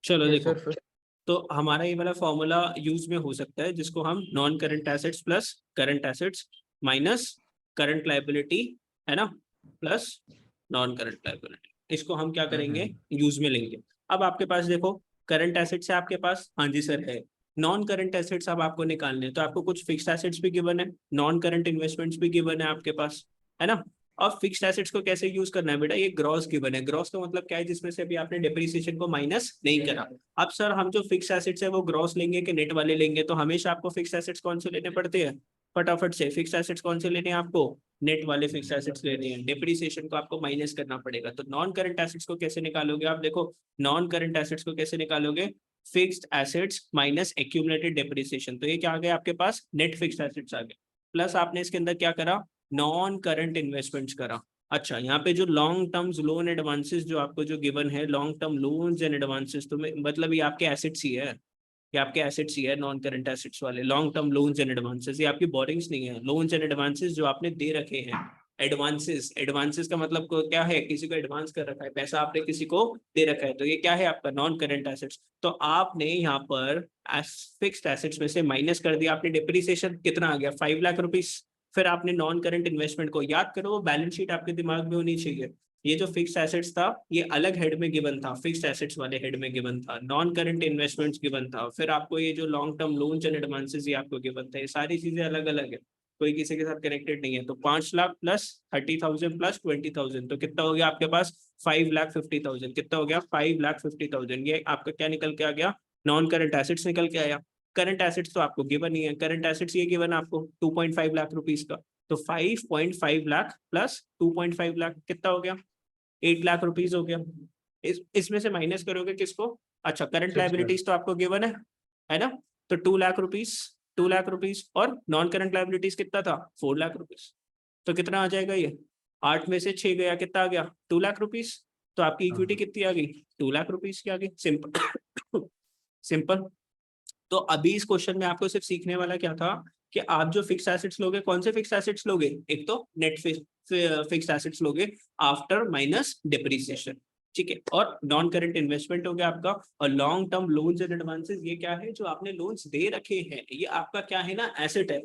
चलो यस देखो, सर। फिर तो हमारा ये वाला फॉर्मूला यूज में हो सकता है, जिसको हम non current assets plus current assets minus current liability, है ना, प्लस नॉन करंट लाइबिलिटी, इसको हम क्या करेंगे, यूज में लेंगे। अब आपके पास देखो, करंट एसेट्स है आपके पास, हाँ जी सर है। नॉन करंट एसेट्स अब आपको निकालने हैं, तो आपको कुछ फिक्स्ड एसेट्स भी गिवन है, नॉन करंट इन्वेस्टमेंट्स भी गिवन है आपके पास, है ना। अब फिक्स्ड एसेट्स को कैसे यूज करना है बेटा, ये ग्रॉस गिवन है। ग्रॉस का मतलब क्या है, जिसमें से अभी आपने डेप्रिसिएशन को माइनस नहीं करा। अब सर हम जो फिक्स एसेट्स है वो ग्रॉस लेंगे कि नेट वाले लेंगे, तो हमेशा आपको फिक्स एसेट्स कौन से लेने पड़ते हैं, फटाफट से फिक्स एसेट्स कौन से लेने हैं आपको, नेट वाले फिक्स एसेट्स लेने हैं। डेप्रिसिएशन को आपको माइनस करना पड़ेगा। तो नॉन करंट एसेट्स को कैसे निकालोगे आप, देखो नॉन करंट एसेट्स को कैसे निकालोगे, fixed assets minus accumulated depreciation. तो ये क्या आ गया आपके पास, नेट फिक्स्ड एसेट्स आ गए, प्लस आपने इसके अंदर क्या करा, नॉन करंट इन्वेस्टमेंट्स करा। अच्छा, यहाँ पे जो लॉन्ग टर्म्स लोन एडवांसेस जो आपको जो गिवन है, long term loans and advances, तो मतलब ये आपके एसेट्स ही है, ये आपके एसेट्स ही है, नॉन करंट एसेट्स वाले long term loans and advances, ये आपकी बोरिंग्स नहीं है। लोन्स एंड एडवांसेस जो आपने दे रखे हैं, एडवांसेस, एडवांसेस का मतलब क्या है, किसी को एडवांस कर रखा है, पैसा आपने किसी को दे रखा है, तो ये क्या है आपका नॉन करंट एसेट्स। तो आपने यहाँ पर फिक्स्ड एसेट्स में से माइनस कर दिया आपने, डिप्रिसिएशन कितना आ गया, 5 लाख रुपीज। फिर आपने नॉन करंट इन्वेस्टमेंट को याद करो, वो बैलेंस शीट आपके दिमाग में होनी चाहिए। ये जो फिक्स एसेट्स था ये अलग हेड में गिवन था, फिक्स्ड एसेट्स वाले हेड में गिवन था, नॉन करंट इन्वेस्टमेंट्स गिवन था, फिर आपको ये जो long term loans and advances ये आपको गिवन था। ये सारी चीजें अलग अलग है, कोई किसी के साथ कनेक्टेड नहीं है। तो 5 लाख प्लस 30,000 प्लस 20,000, तो कितना हो गया आपके पास, 5,50,000। कितना हो गया, 5,50,000। ये आपका क्या निकल के आ गया, नॉन करंट एसेट्स निकल के आया। करंट एसेट्स तो आपको गिवन ही है, करंट एसेट्स ये गिवन आपको 2.5 लाख रुपीज का। तो 5.5 लाख प्लस 2.5 लाख कितना हो गया, 8 लाख रुपीज हो गया। इसमें से माइनस करोगे किसको, अच्छा करंट 6 लाख। लाइबिलिटीज तो आपको गिवन है ना। तो 2 लाख रुपीज, 2 लाख रुपीज, और नॉन करंट लाइबिलिटीज कितना था, 4 लाख रुपीज। तो कितना आ जाएगा ये, 8 में से 6 गया, कितना आ गया, 2 लाख रुपीज। तो आपकी इक्विटी कितनी आ गई, 2 लाख रुपीज की आ गई। Simple simple. तो अभी इस क्वेश्चन में आपको सिर्फ सीखने वाला क्या था, कि आप जो फिक्स एसेट्स लोगे, कौन से फिक्स एसेट्स लोगे, एक तो नेट फिक्स एसेट्स लोगे आफ्टर माइनस डिप्रिसिएशन, ठीक है। और नॉन करंट इन्वेस्टमेंट हो गया आपका, और long term loans and advances ये क्या है, जो आपने लोन्स दे रखे हैं, ये आपका क्या है ना, एसेट है,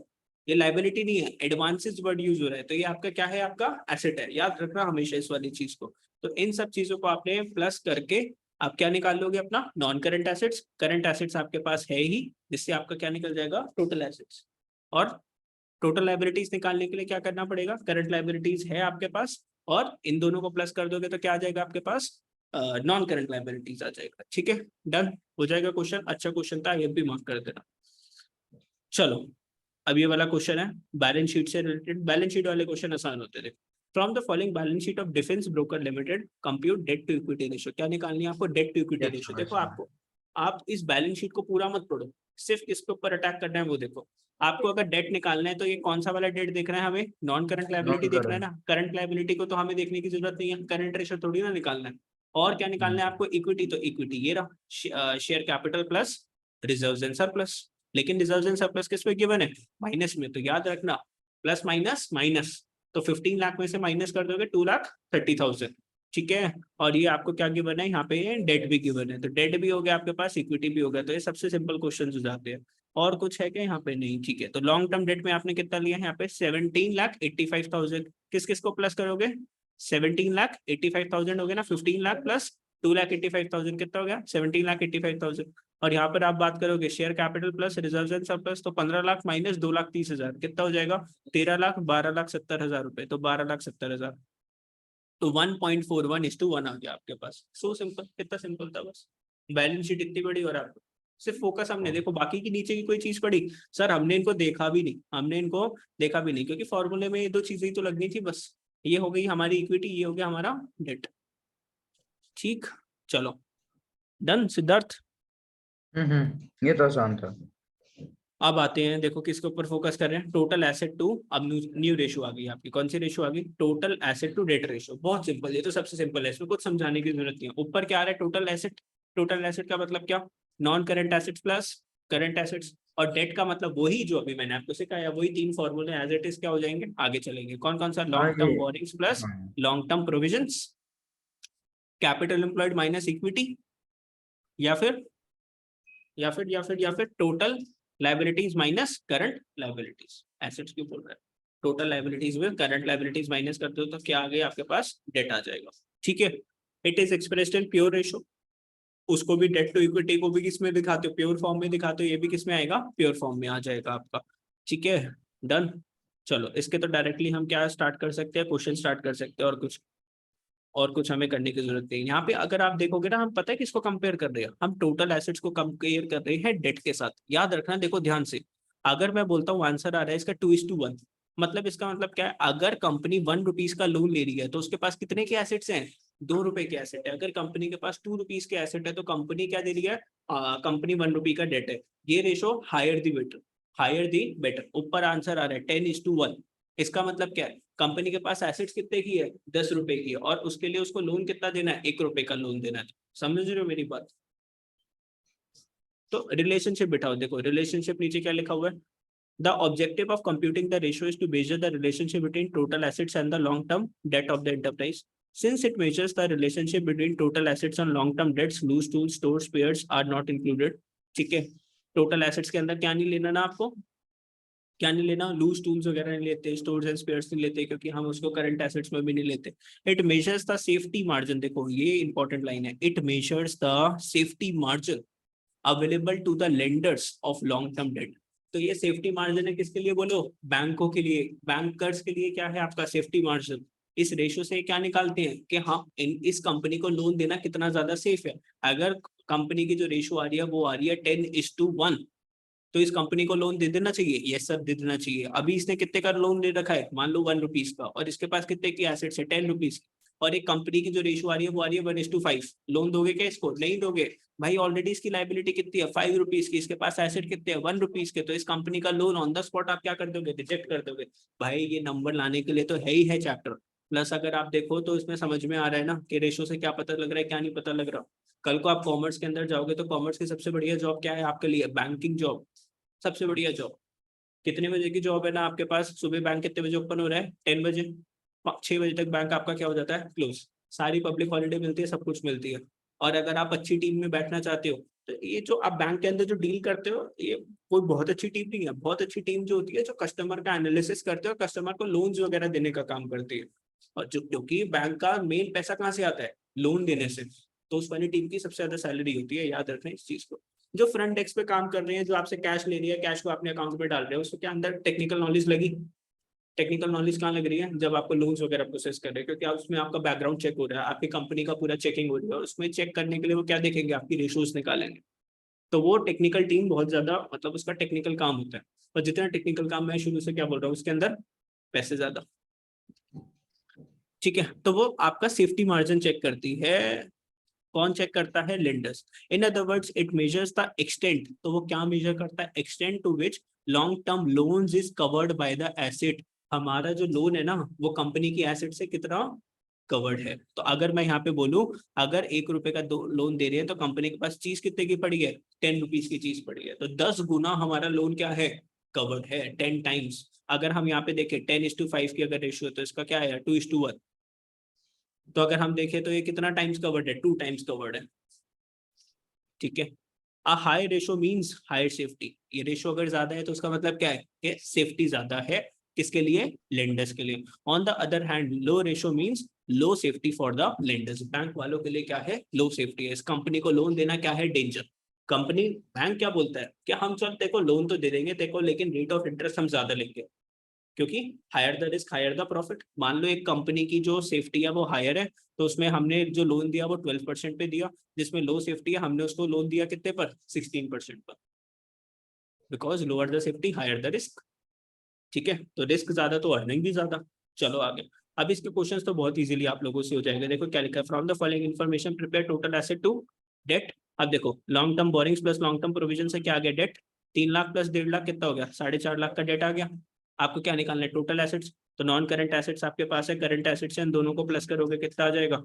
ये लाइबिलिटी नहीं है। एडवांसेस वर्ड यूज हो रहा है, तो ये आपका क्या है, आपका एसेट है, याद रखना हमेशा इस वाली चीज को। तो इन सब चीजों को आपने प्लस करके आप क्या निकाल लोगे अपना, non current assets. Current assets आपके पास है ही, जिससे आपका क्या निकल जाएगा, टोटल एसेट्स। और टोटल लाइबिलिटीज निकालने के लिए क्या करना पड़ेगा, करंट लाइबिलिटीज है आपके पास, और इन दोनों को प्लस कर दोगे तो क्या आ जाएगा आपके पास, नॉन करंट लाइबिलिटीज आ जाएगा। ठीक है, डन हो जाएगा क्वेश्चन, अच्छा क्वेश्चन था, ये भी मार्क कर देना। चलो, अब ये वाला क्वेश्चन है बैलेंस शीट से रिलेटेड। बैलेंस शीट वाले क्वेश्चन आसान होते थे। From the following balance sheet of defence broker limited compute debt to equity ratio. क्या निकालनी है आपको, डेट टू इक्विटी रेशियो। देखो आपको, आप इस बैलेंस शीट को पूरा मत पढ़ो, सिर्फ इसके ऊपर अटैक करना है वो देखो। आपको अगर डेट निकालना है तो ये कौन सा वाला डेट देखना है हमें, नॉन करंट लाइबिलिटी देखना है ना। करंट लाइबिलिटी को तो हमें देखने की जरूरत नहीं है, करंट रेशियो थोड़ी ना निकालना है। और क्या निकालना है आपको, इक्विटी। तो इक्विटी ये रहा, share capital plus reserves and surplus. लेकिन रिजर्व्स एंड सरप्लस किस पे गिवन है, माइनस में। तो याद रखना, प्लस माइनस माइनस, तो 15 लाख में से माइनस कर दोगे 2,30,000, ठीक है। और ये आपको क्या गिवन है, यहाँ पे डेट भी गिवन है, तो डेट भी हो गया आपके पास, इक्विटी भी हो गया। तो ये सबसे सिंपल क्वेश्चन हो जाते हैं। और कुछ है क्या यहाँ पे, नहीं, ठीक है। तो लॉन्ग टर्म डेट में आपने कितना लिया है यहाँ पे, 17,85,000। किस किस को प्लस करोगे, 17,85,000 हो गया ना, 15 लाख प्लस 2,85,000 कितना हो गया, 17,85,000। और यहाँ पर आप बात करोगे share capital plus reserve and surplus, तो 15 लाख माइनस 2,30,000 कितना हो जाएगा, 13 लाख, 12,70,000 रुपए। तो 12,70,000, तो 1.41:1 आ गया आपके पास। सो सिंपल, कितना सिंपल था बस। बैलेंस शीट इतनी बड़ी, और आपको सिर्फ फोकस हमने देखो, बाकी की नीचे की कोई चीज पड़ी सर हमने इनको देखा भी नहीं, हमने इनको देखा भी नहीं, क्योंकि फॉर्मूले में ये दो चीजें ही तो लगनी थी बस। ये हो गई हमारी इक्विटी, ये हो गया हमारा डेट। ठीक, चलो डन सिद्धार्थ। ये तो आसान था। अब आते हैं, देखो किसके ऊपर फोकस कर रहे हैं, टोटल एसेट टू, अब न्यू रेशियो आ गई आपकी, कौन सी रेशियो आ गई, total asset to debt ratio. बहुत सिंपल, ये तो सबसे सिंपल है, इसमें कुछ समझाने की जरूरत नहीं है। ऊपर क्या आ रहा है, टोटल एसेट। टोटल एसेट का मतलब क्या, non current assets plus current assets. और डेट का मतलब वही जो अभी मैंने आपको सिखाया, वही 3 फॉर्मूले एज इट इज क्या हो जाएंगे, आगे चलेंगे। कौन कौन सा, हाँ लॉन्ग ये। टर्म बोरिंग्स प्लस हाँ। Long term provisions, capital employed minus equity, या फिर total liabilities minus current liabilities. Assets क्यों बोल रहा है, टोटल लायबिलिटीज में करंट लायबिलिटीज माइनस करते हो तो क्या आ गया आपके पास, डेट आ जाएगा। ठीक है, it is expressed in pure ratio, उसको भी डेट टू इक्विटी को भी किस में दिखाते हो, प्योर फॉर्म में दिखाते हो, ये भी किस में आएगा, प्योर फॉर्म में आ जाएगा आपका। ठीक है, डन। चलो इसके तो डायरेक्टली हम क्या स्टार्ट कर सकते हैं, क्वेश्चन स्टार्ट कर सकते हैं, और कुछ हमें करने की जरूरत नहीं। यहाँ पे अगर आप देखोगे ना, हम पता है किसको कंपेयर कर रहे हैं, हम टोटल एसेट्स को कंपेयर कर रहे हैं डेट के साथ। याद रखना, देखो ध्यान से, अगर मैं बोलता हूँ आंसर आ रहा है इसका 2:1, मतलब इसका मतलब क्या है, अगर कंपनी 1 रुपीज का लोन ले रही है तो उसके पास कितने के एसेट्स हैं, 2 रुपए के एसेट है। अगर कंपनी के पास 2 रुपीज के एसेट है तो कंपनी क्या दे रही है, कंपनी 1 रुपी का डेट है। ये रेशो हायर दी बेटर, ऊपर आंसर आ रहा है 10:1। इसका मतलब क्या है, कंपनी के पास एसेट्स कितने की है, 10 रुपए की है, और उसके लिए उसको लोन कितना देना है, 1 रुपए का लोन देना है। समझ रहे हो मेरी बात। तो रिलेशनशिप बिठाओ, देखो रिलेशनशिप नीचे क्या लिखा हुआ है, the objective of computing the ratio is to measure the relationship between total assets and the long term debt of the enterprise. Since it measures the relationship between total assets and long term debts, loose tools, stores, spares are not included. ठीक है, total assets के अंदर क्या नहीं लेना ना आपको, क्या नहीं लेना, लूज टूल्स वगैरह नहीं लेते, स्टोर्स एंड स्पेयर्स नहीं लेते, क्योंकि हम उसको करंट एसेट्स में भी नहीं लेते। It measures the safety margin, देखो ये इंपॉर्टेंट लाइन है, it measures the safety margin available to the lenders of long term debt. तो ये सेफ्टी मार्जिन है किसके लिए बोलो, बैंकों के लिए, बैंकर्स के लिए क्या है आपका सेफ्टी मार्जिन। इस रेशो से क्या निकालते हैं कि हाँ इस कंपनी को लोन देना कितना ज्यादा सेफ है। अगर कंपनी की जो रेशो आ रही है वो आ रही है 10:1, तो इस कंपनी को लोन दे देना चाहिए, यस सर दे देना चाहिए। अभी इसने कितने का लोन दे रखा है, मान लो 1 रुपीज का, और इसके पास कितने की एसेट्स है, 10 रुपीज, और एक कंपनी की जो रेशो आ रही है वो आ रही है 1:5, लोन दोगे क्या इसको, नहीं दोगे भाई। ऑलरेडी इसकी लाइबिलिटी कितनी है, 5 रुपीज की, इसके पास एसेट कितने हैं, 1 रुपीज के, तो इस कंपनी का लोन ऑन द स्पॉट आप क्या कर दोगे, रिजेक्ट कर दोगे। भाई ये नंबर लाने के लिए तो है ही है चैप्टर। प्लस अगर आप देखो तो इसमें समझ में आ रहा है ना कि रेशो से क्या पता लग रहा है, क्या नहीं पता लग रहा। कल को आप कॉमर्स के अंदर जाओगे तो कॉमर्स की सबसे बढ़िया जॉब क्या है आपके लिए, बैंकिंग जॉब, सबसे बढ़िया जॉब। कितने बजे की जॉब है ना आपके पास, सुबह बैंक कितने बजे ओपन हो रहा है, 10 बजे, 6 बजे तक बैंक आपका क्या हो जाता है, क्लोज। सारी पब्लिक हॉलीडे मिलती है, सब कुछ मिलती है। और अगर आप अच्छी टीम में बैठना चाहते हो तो ये जो आप बैंक के अंदर जो डील करते हो, ये कोई बहुत अच्छी टीम नहीं है। बहुत अच्छी टीम जो होती है जो कस्टमर का एनालिसिस करते हो, कस्टमर को लोन्स वगैरह देने का काम करती है। और जो क्योंकि बैंक का मेन पैसा कहाँ से आता है, लोन देने से, तो उस वाली टीम की सबसे ज्यादा सैलरी होती है, याद रखना इस चीज को। जो फ्रंट डेस्क पे काम कर रहे हैं, जो आपसे कैश ले रही है, कैश को अपने अकाउंट में डाल रहे हैं, उसको क्या अंदर टेक्निकल नॉलेज लगी, टेक्निकल नॉलेज कहाँ लग रही है, जब आपको लोन्स वगैरह प्रोसेस कर रहे हैं, क्योंकि उसमें आपका बैकग्राउंड चेक हो रहा है, आपकी कंपनी का पूरा चेकिंग हो रही है, और उसमें चेक करने के लिए वो क्या देखेंगे, आपकी रेशोज निकालेंगे। तो वो टेक्निकल टीम बहुत ज्यादा, मतलब उसका टेक्निकल काम होता है। और जितना टेक्निकल काम मैं शुरू से क्या बोल रहा हूँ, उसके अंदर पैसे ज्यादा। ठीक है, तो वो आपका सेफ्टी मार्जिन चेक करती है, कौन चेक करता है, lenders. In other words it measures the extent, तो वो क्या मेजर करता है, extent to which long term loans is covered by the asset. हमारा जो लोन है ना वो कंपनी की एसेट से कितना कवर्ड है। तो अगर मैं यहाँ पे बोलूं, अगर 1 रुपए का लोन दे रहे हैं तो कंपनी के पास चीज कितने की पड़ी है, 10 रुपीज की चीज पड़ी है, तो 10 गुना हमारा लोन क्या है, कवर्ड है, 10 टाइम्स। अगर हम यहाँ पे देखें 10:5 की अगर रेशियो है तो इसका क्या है, 2:1। तो अगर हम देखें तो ये कितना टाइम्स कवर्ड है, 2 टाइम्स कवर्ड है। ठीक है, a high ratio means higher safety. ये रेशो अगर ज्यादा है तो उसका मतलब क्या है कि सेफ्टी ज्यादा है, किसके लिए, लेंडर्स के लिए। On the other hand low ratio means low safety for the lenders. Bank वालों के लिए क्या है, लो सेफ्टी है। इस कंपनी को लोन देना क्या है, डेंजर। कंपनी, बैंक क्या बोलता है कि हम चल देखो लोन तो दे देंगे देखो, लेकिन रेट ऑफ इंटरेस्ट हम ज्यादा लेंगे, क्योंकि higher the risk higher the profit. मान लो एक कंपनी की जो सेफ्टी है वो हायर है, तो उसमें हमने जो लोन दिया वो 12% पे दिया, जिसमें लो सेफ्टी है हमने उसको लोन दिया कितने पर, 16% पर, because lower the safety higher the risk. ठीक है, तो रिस्क ज्यादा तो अर्निंग भी ज्यादा। चलो आगे, अब इसके क्वेश्चंस तो बहुत इजीली आप लोगों से हो जाएगा। देखो क्या लिखा है, from the following information prepare total asset to debt. अब देखो long term borrowings plus long term provision से क्या आ गया, डेट। 3 लाख प्लस 1.5 लाख कितना हो गया, 4.5 लाख का डेट आ गया। आपको क्या निकालना है, टोटल एसेट्स। तो नॉन करंट एसेट्स आपके पास है, करंट एसेट्स इन दोनों को प्लस करोगे कितना आ जाएगा,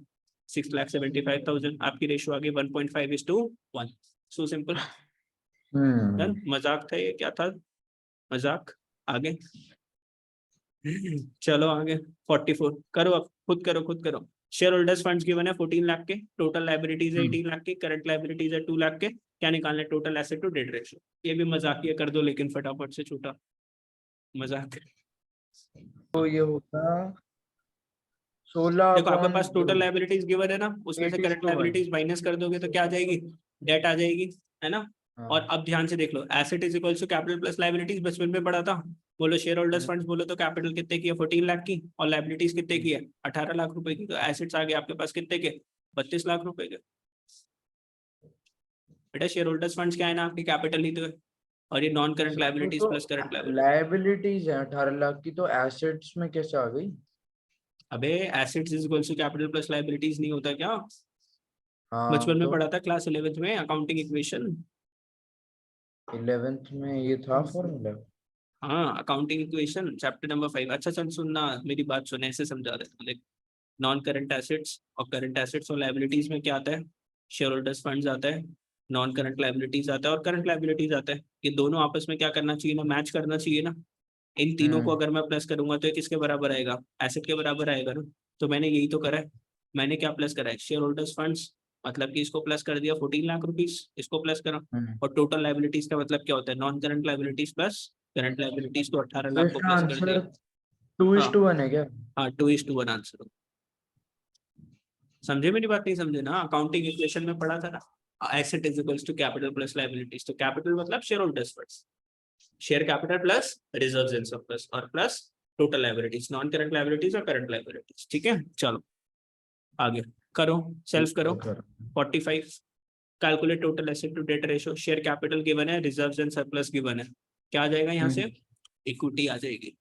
6,75,000। आपकी रेशियो आ गई 1.5:1। So simple, done. मजाक था ये, क्या था, मजाक। आगे चलो आगे, 44 करो, अब खुद करो खुद करो। शेयर होल्डर्स फंड्स गिवन है 14 लाख के, टोटल लाइबिलिटीज है 18 हम्म। लाख के, करंट लाइबिलिटीज है 2 लाख के, क्या निकालना है total asset to debt ratio. ये भी मजाकिया कर दो लेकिन फटाफट से, छोटा मजाक। तो ये होगा 16 देखो आपके पास अपॉन टोटल लाइबिलिटीज गिवन है ना, उसमें से 8 करंट to 1। लाइबिलिटीज माइनस कर दोगे तो क्या आ जाएगी, डेट आ जाएगी, है ना। और हाँ। अब ध्यान से देख लो, asset is equals to capital plus liabilities, बचपन में पढ़ा था। बोलो शेयर होल्डर्स फंड्स बोलो तो कैपिटल कितने की है 14 लाख की, और लाइबिलिटीज कितने की है 18 लाख रुपए की, तो एसेट्स आ गए आपके पास कितने के 32 लाख रुपए के। बेटा शेयर होल्डर्स फंड्स क्या है ना, आपकी कैपिटल ही तो है, और ये non current liabilities plus current liabilities. Liabilities है 18 लाख की, तो एसेट्स में कैसे आ गई? अबे assets is equals to capital plus liabilities नहीं होता क्या, हाँ बचपन में तो पढ़ा था क्लास 11th में अकाउंटिंग इक्वेशन। 11th में ये था फॉर्मूला। हाँ अकाउंटिंग इक्वेशन चैप्टर नंबर 5। अच्छा चल सुनना, मेरी बात सुन, ऐसे समझा देता हूँ। देख नॉन करंट एसेट्स और करंट एसेट्स और लाइबिलिटीज में क्या आता है, शेयर होल्डर्स फंड्स आता है, नॉन करंट लाइबिलिटीज आता है और करंट लाइबिलिटीज आता है। ये दोनों आपस में क्या करना चाहिए ना, मैच करना चाहिए ना। इन तीनों को हम्म। अगर मैं प्लस करूंगा तो ये किसके बराबर आएगा, एसेट के बराबर आएगा ना। तो मैंने यही तो करा है, मैंने क्या प्लस करा है, शेयर होल्डर्स फंड्स, मतलब कि इसको प्लस कर दिया 14 लाख रुपीस, इसको प्लस करा। हम्म। और टोटल लाइबिलिटीज का मतलब क्या होता है, non current liabilities plus current liabilities, तो 18 तो लाख को इसका प्लस कर आंसर दिया। 2:1 है क्या? हाँ 2:1 आंसर। समझे मेरी बात, नहीं समझे ना, अकाउंटिंग इक्वेशन में पढ़ा था ना, asset is equals to capital plus liabilities. तो कैपिटल मतलब share holders funds, share capital plus reserves and surplus, और plus total liabilities, non current liabilities और करंट लायबिलिटीज। ठीक है चलो आगे करो, सेल्फ करो। 45 calculate total asset to debt ratio, share capital given है, रिजर्व्स एंड सरप्लस गिवन है, क्या आ जाएगा यहाँ से, इक्विटी आ जाएगी।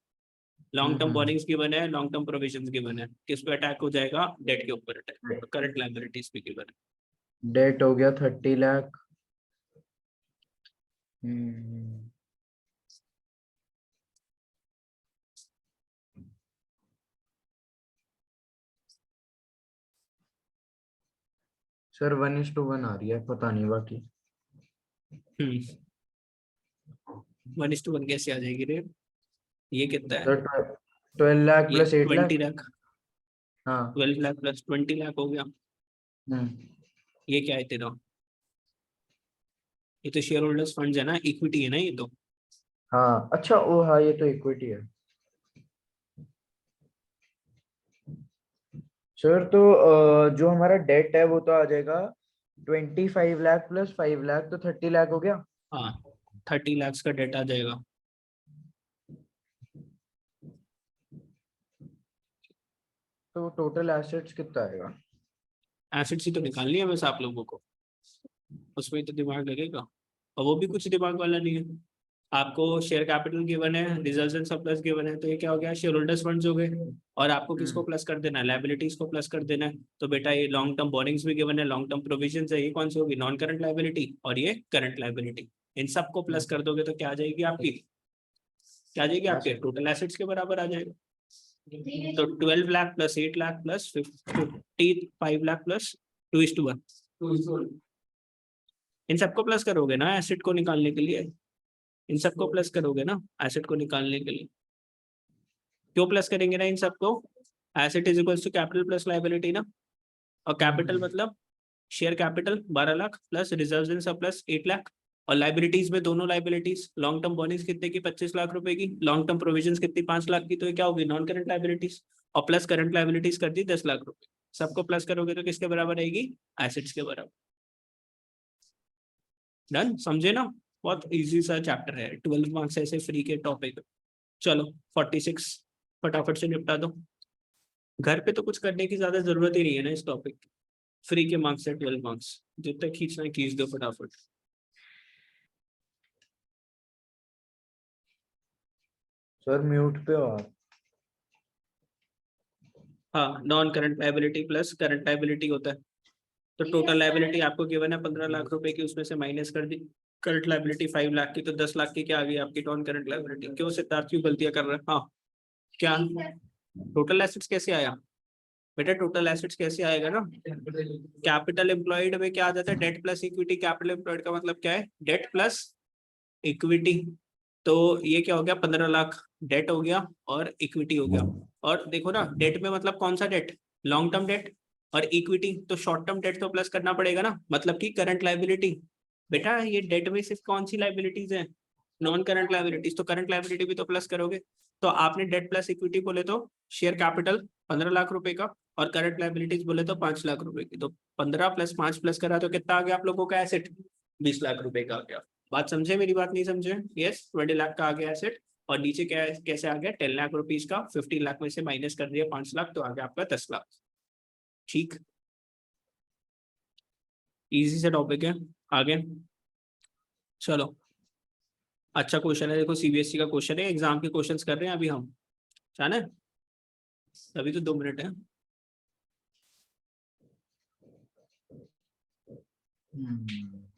लॉन्ग टर्म बॉरिंग्स गिवन है, लॉन्ग टर्म प्रोविजंस गिवन है, किस पे अटैक हो जाएगा, डेट के ऊपर अटैक, करंट लायबिलिटीज पे गिवन है। डेट हो गया 30 लाख। हम्म। सर 1:1 आ रही है, पता नहीं बाकी। 1:1 कैसे आ जाएगी रे, ये कितना है, सर 12 लाख ये प्लस 8 20 लाख। लाख, हाँ। 12 लाख प्लस 20 लाख हो गया। हम्म। ये क्या है तेरा, ये तो शेयर होल्डर्स फंड्स है ना, इक्विटी है ना ये तो। हाँ अच्छा, ओ हाँ, ये तो इक्विटी है। सर तो जो हमारा डेट है वो तो आ जाएगा 25 लाख प्लस 5 लाख, तो 30 लाख हो गया। हाँ 30 लाख का डेट आ जाएगा। तो टोटल एसेट्स कितना आएगा? एसेट्स ही तो निकालनी है बस आप लोगों को, उसमें ही तो दिमाग लगेगा, और वो भी कुछ दिमाग वाला नहीं है। आपको शेयर कैपिटल गिवन है, रिजर्व्स एंड सरप्लस गिवन है, तो ये क्या हो गया, शेयर होल्डर्स फंड्स हो गए। और आपको किसको प्लस कर देना है, लायबिलिटीज को प्लस कर देना है। तो बेटा ये लॉन्ग टर्म बोरिंग्स भी गिवन है, लॉन्ग टर्म प्रोविजंस है, ये कौन सी होगी, नॉन करंट लायबिलिटी, और ये करंट लायबिलिटी। इन सबको प्लस कर दोगे तो क्या आ जाएगी आपकी, क्या आ जाएगी आपके टोटल एसेट्स के बराबर आ जाएगा। तो 12 lakh plus 8 lakh plus 55 lakh plus 2:1, इन सबको प्लस करोगे ना एसेट को निकालने के लिए, इन सबको प्लस करोगे ना एसेट को निकालने के लिए। क्यों प्लस करेंगे ना इन सबको, asset is equals to capital plus liability ना, और कैपिटल मतलब share capital 12 lakh plus reserves and surplus 8 lakh, और लाइबिलिटीज में दोनों लाइबिलिटीज, लॉन्ग टर्म बॉर्निंग्स कितने की 25 लाख रुपए की, लॉन्ग टर्म प्रोविजंस कितनी 5 लाख की, तो ये क्या होगी नॉन करंट लाइबिलिटीज, और प्लस करंट लाइबिलिटीज कर दी 10 लाख रुपए। सबको प्लस करोगे तो किसके बराबर आएगी, एसेट्स के बराबर। डन, समझे ना, बहुत इजी सा चैप्टर है, 12 मार्क्स ऐसे फ्री के टॉपिक। चलो 46 फटाफट से निपटा दो, घर पे तो कुछ करने की ज्यादा जरूरत ही नहीं है ना इस टॉपिक, फ्री के मार्क्स है 12 मार्क्स, जितना खींचना है खींच दो फटाफट। सर म्यूट पे हो आप। हाँ non current liability plus current liability होता है। तो टोटल लायबिलिटी आपको गिवन है 15 लाख रुपए की, उसमें से माइनस कर दी करंट लायबिलिटी 5 लाख की, तो 10 लाख की क्या आ गई आपकी नॉन करंट लायबिलिटी। क्यों सिद्धार्थ, क्यों गलतियां कर रहे हैं, हाँ क्या टोटल एसेट्स कैसे आया बेटा, टोटल एसेट्स कैसे आएगा ना, कैपिटल एम्प्लॉयड में क्या आ जाता है, debt plus equity. Capital employed का मतलब क्या है, डेट प्लस इक्विटी। तो ये क्या हो गया 15 लाख डेट हो गया और इक्विटी हो गया। और देखो ना डेट में मतलब कौन सा डेट, लॉन्ग टर्म डेट, और इक्विटी तो शॉर्ट टर्म डेट तो प्लस करना पड़ेगा ना, मतलब कि करंट लाइबिलिटी। बेटा ये डेट में सिर्फ कौन सी लाइबिलिटीज है, नॉन करंट लाइबिलिटीज, तो करंट लाइबिलिटी भी तो प्लस करोगे। तो आपने डेट प्लस इक्विटी बोले तो शेयर कैपिटल 15 लाख रुपए का, और करंट लाइबिलिटीज बोले तो 5 लाख रुपए की, तो 15 प्लस 5 प्लस करा तो कितना आ गया आप लोगों का एसेट, 20 लाख रुपए का आ गया। बात समझे, मेरी बात नहीं समझे? यस, 20 लाख का आ गया एसेट, और नीचे क्या कैसे आ गया, 10 लाख रुपीज का, 15 लाख में से माइनस कर दिया 5 लाख, तो आ गया आपका 10 लाख। ठीक, इजी से टॉपिक है। आगे चलो, अच्छा क्वेश्चन है, देखो सीबीएसई का क्वेश्चन है, एग्जाम के क्वेश्चंस कर रहे हैं अभी हम, जाना है, अभी तो 2 मिनट है।